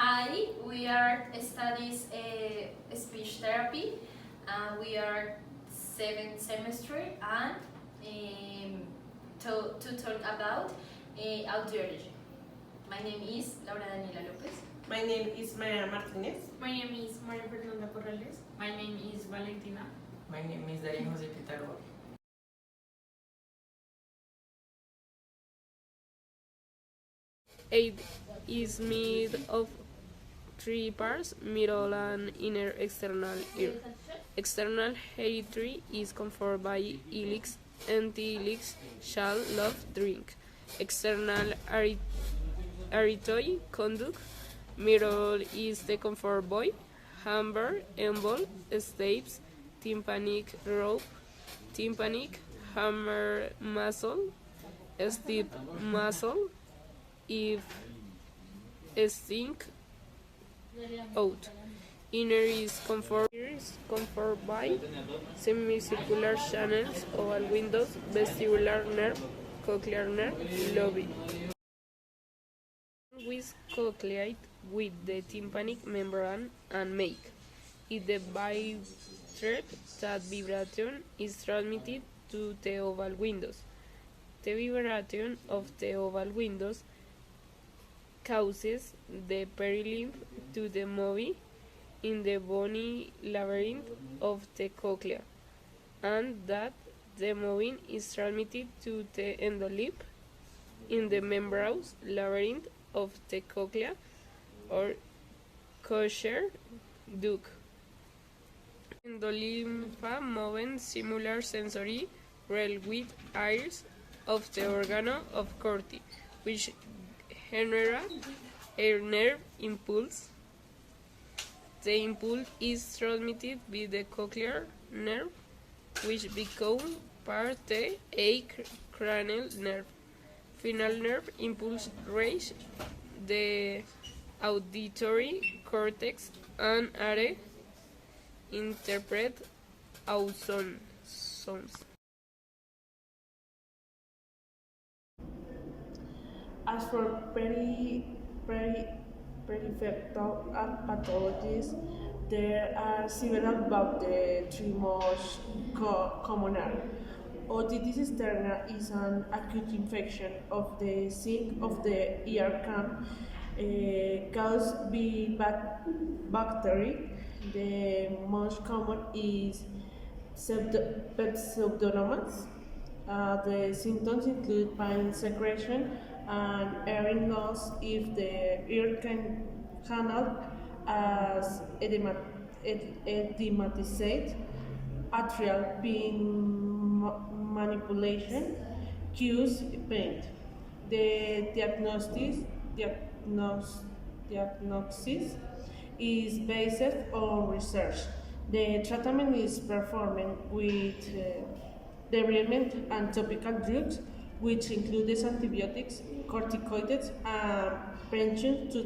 We are studies speech therapy. We are 7th semester and to talk about audiology. My name is Laura Daniela Lopez. My name is Maria Martinez. My name is Maria Fernanda Corrales. My name is Valentina. My name is Darío José Pitagua. Aid is made of three parts, middle and inner external ear. External hereditary is conferred by ilex, anti-ilex, shall, love, drink. External arytoid conduct. Middle is the conferred by hammer, embol, stapes, tympanic rope, tympanic, hammer muscle, steep muscle, if stink out. Inner is conferred by semicircular channels, oval windows, vestibular nerve, cochlear nerve, lobby. With cochleate with the tympanic membrane and make it the vibrate that vibration is transmitted to the oval windows. The vibration of the oval windows causes the perilymph to the move in the bony labyrinth of the cochlea, and that the moving is transmitted to the endolymph in the membranous labyrinth of the cochlea or cochlear duct. Endolympha movement similar sensory rel with airs of the organo of Corti, which generate a nerve impulse. The impulse is transmitted by the cochlear nerve, which becomes part the cranial nerve. Final nerve impulse reach the auditory cortex and are interpret sounds. As for peripheral pathologies, there are several, but the three most common are: otitis externa is an acute infection of the zinc of the ear canal caused by bacteria. The most common is pseudomonas. The symptoms include pain, secretion, and hearing loss if the ear canal as edematized, atrial pin manipulation, cues pain. The diagnosis is based on research. The treatment is performed with debridement and topical drugs, which includes antibiotics, corticoids, and prevention to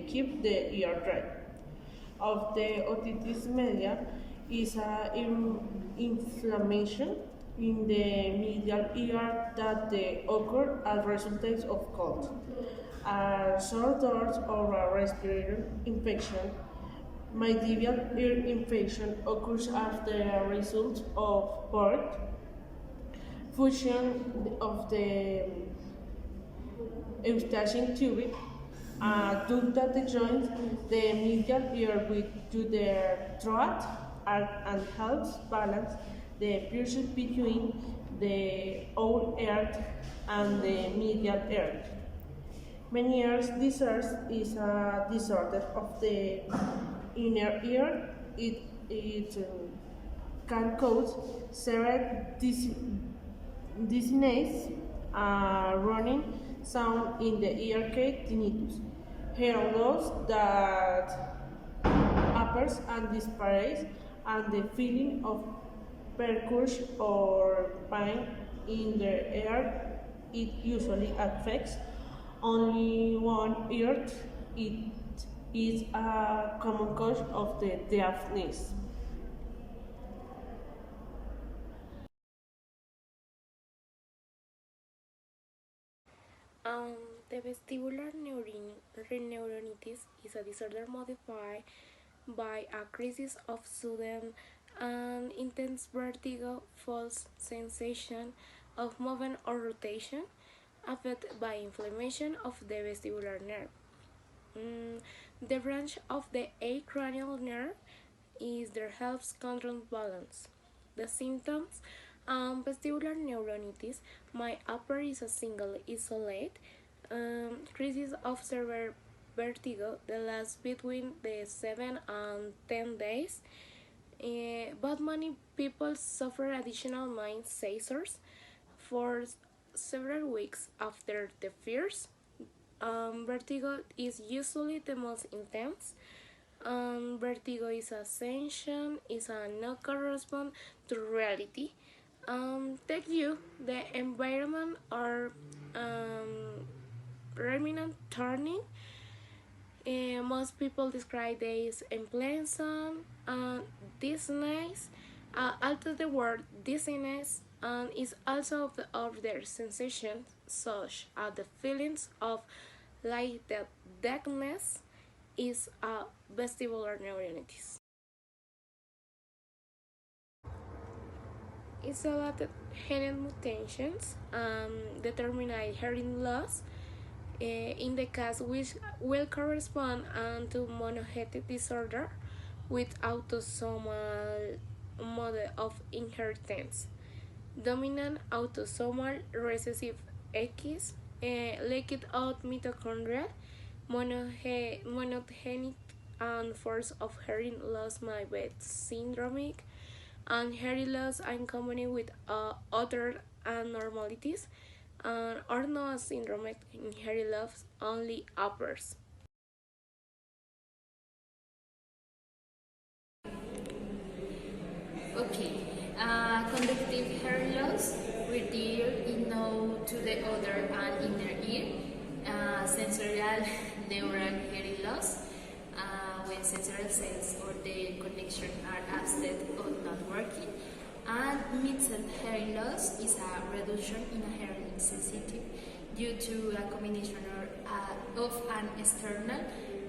keep the ear dry. Of the otitis media is inflammation in the medial ear that occur as a result of cold. A sore throat or a respiratory infection. Medial ear infection occurs as the result of birth, fusion of the eustachian tube, a duct that joins the medial ear to the throat and helps balance the pressure between the outer ear and the medial ear. Many ears disease is a disorder of the inner ear. It can cause severe dizziness, running sound in the ear cave, tinnitus, hair loss that appears and disappears, and the feeling of percussion or pain in the ear. It usually affects only one ear. It is a common cause of the deafness. The vestibular neuronitis is a disorder modified by a crisis of sudden and intense vertigo, false sensation of movement or rotation, affected by inflammation of the vestibular nerve. The branch of the acranial nerve is that helps control balance. The symptoms vestibular neuronitis might appear as a single isolated crisis of severe vertigo that lasts between the 7 and 10 days. But many people suffer additional mind seizures for several weeks after the first. Vertigo is usually the most intense. Vertigo is a sensation, is a no correspond to reality. Take you, the environment or remnant turning. Most people describe this unpleasant dizziness. Although the word dizziness is also of their sensations, such as the feelings of lightheadedness, is a vestibular neuronitis. Isolated hearing mutations determine hearing loss in the case which will correspond to monohetic disorder with autosomal mode of inheritance. Dominant autosomal recessive X, leaked out mitochondrial, monogenic and force of hearing loss may be syndromic, and hearing loss in combination with other abnormalities or no syndromic in hearing loss only occurs. Okay, conductive hair loss refer to the other and inner ear. Sensorial neural hearing loss when sensorial cells or the connection are absent or not working. And mid-cell hearing loss is a reduction in a hearing sensitivity due to a combination of an external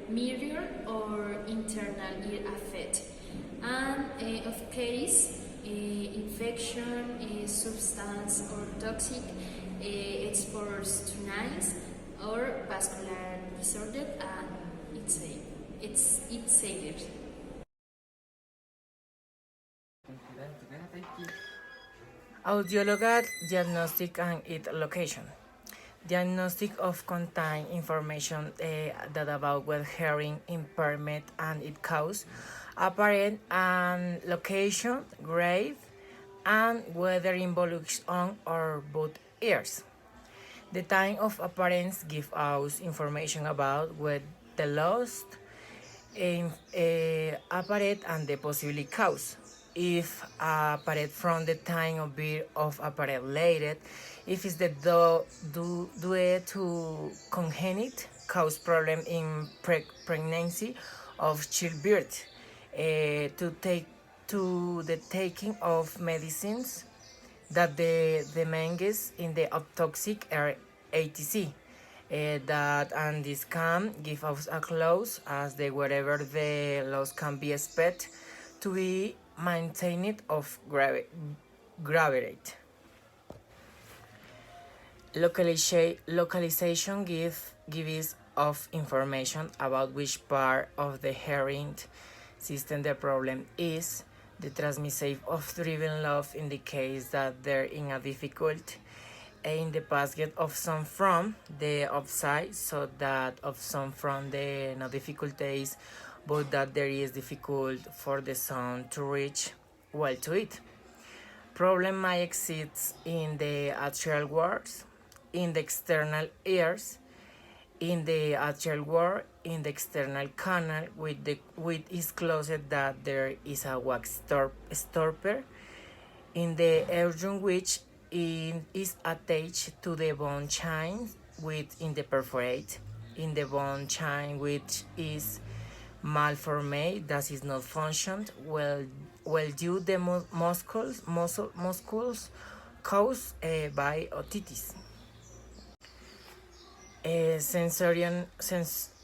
mirror or internal ear effect. And of case, infection, substance or toxic exposure to noise or vascular disorder, and it's safer. Audiologia diagnostic and its location. Diagnostic of contain information that about what hearing impairment and its cause, apparent and location, grade, and whether involves on or both ears. The time of appearance gives us information about what the lost apparent and the possible cause. If apparent from the time of birth of apparent later, if it's the due to congenital cause problem in pregnancy of childbirth, to the taking of medicines that the mangas in the toxic are ATC. That and this can give us a clause as the wherever the loss can be expected to be maintained of gravity. Localization gives of information about which part of the hearing system the problem is. The transmissive of driven love indicates that there is a difficult in the passage of some from the upside, so that of some from the no difficulties, but that there is difficult for the sound to reach well to it. Problem might exist in the atrial wards, in the external ears, in the atrial ward, in the external canal, with is closed that there is a wax stopper, in the eardrum which is attached to the bone chain in the perforate, in the bone chain which is malformed, that is not functioned well due the muscles caused by otitis.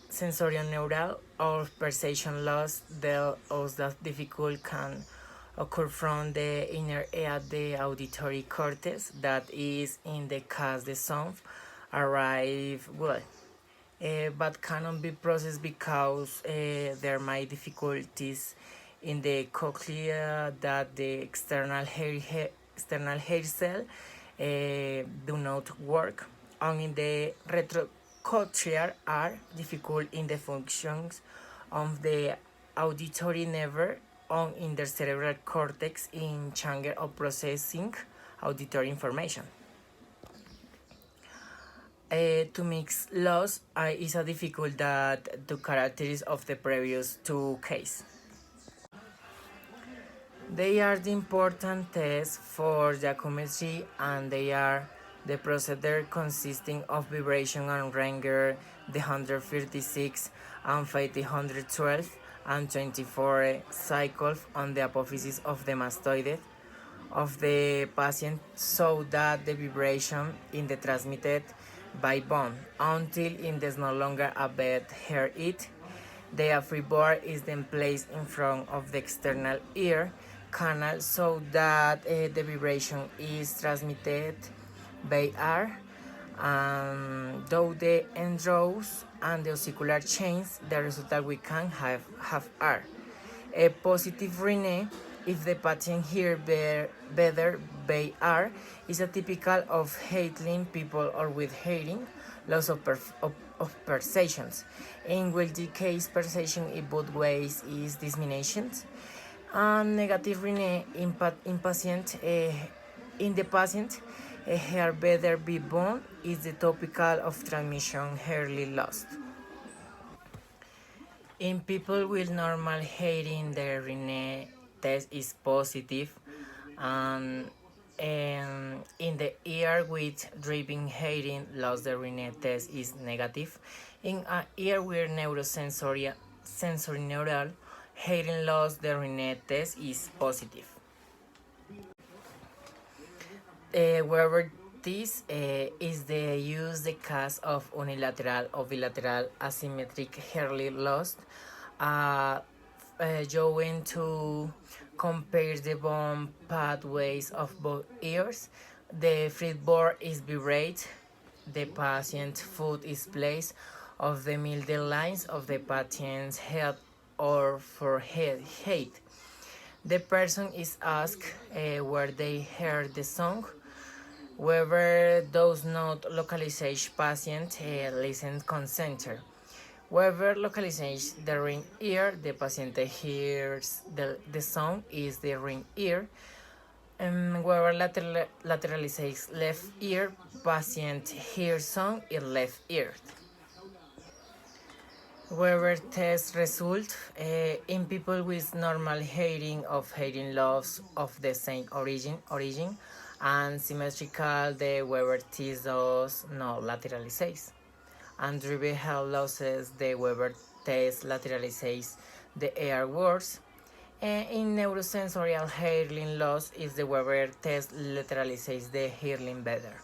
Sensorineural or perception loss tell us that difficult can occur from the inner ear, the auditory cortex, that is, in the case the sound arrive well, but cannot be processed because there might difficulties in the cochlea, that the external hair cell do not work, and in the retrocochlear are difficult in the functions of the auditory nerve on in the cerebral cortex in chamber of processing auditory information. To mix loss is a difficult that the characteristics of the previous two cases. They are the important tests for geometry, and they are the procedure consisting of vibration and Ranger, the 156 and 512 and 24 cycles on the apophysis of the mastoid of the patient, so that the vibration is transmitted by bone until it is no longer a bed hear it. The freeboard is then placed in front of the external ear canal so that the vibration is transmitted by air. Though the enrows and the ossicular chains, the result we can have are a positive rene if the patient hears better by air is a typical of hearing people or with hearing loss of perceptions. In which the case perception in both ways is diminished. And negative rene in the patient hair better be bone is the topical of transmission hairly lost. In people with normal hearing, the rene test is positive, and in the ear with driving hearing loss, the rene test is negative. In an ear with sensorineural hearing loss, the rene test is positive. Wherever this is the use the case of unilateral or bilateral asymmetric hairly loss, going to compare the bone pathways of both ears. The fretboard is vibrate. The patient's foot is placed of the middle lines of the patient's head or forehead. The person is asked where they heard the song. Whoever does not localize patient listen consenter. Whoever localizes the ring ear, the patient hears the sound is the ring ear. Whoever lateralizes left ear, patient hears sound in left ear. Whoever test result in people with normal hearing of hearing loss of the same origin and symmetrical, the Weber test does not lateralize. And driven hair losses, the Weber test lateralizes the air words. In neurosensorial hearing loss, is the Weber test lateralizes the hearing better.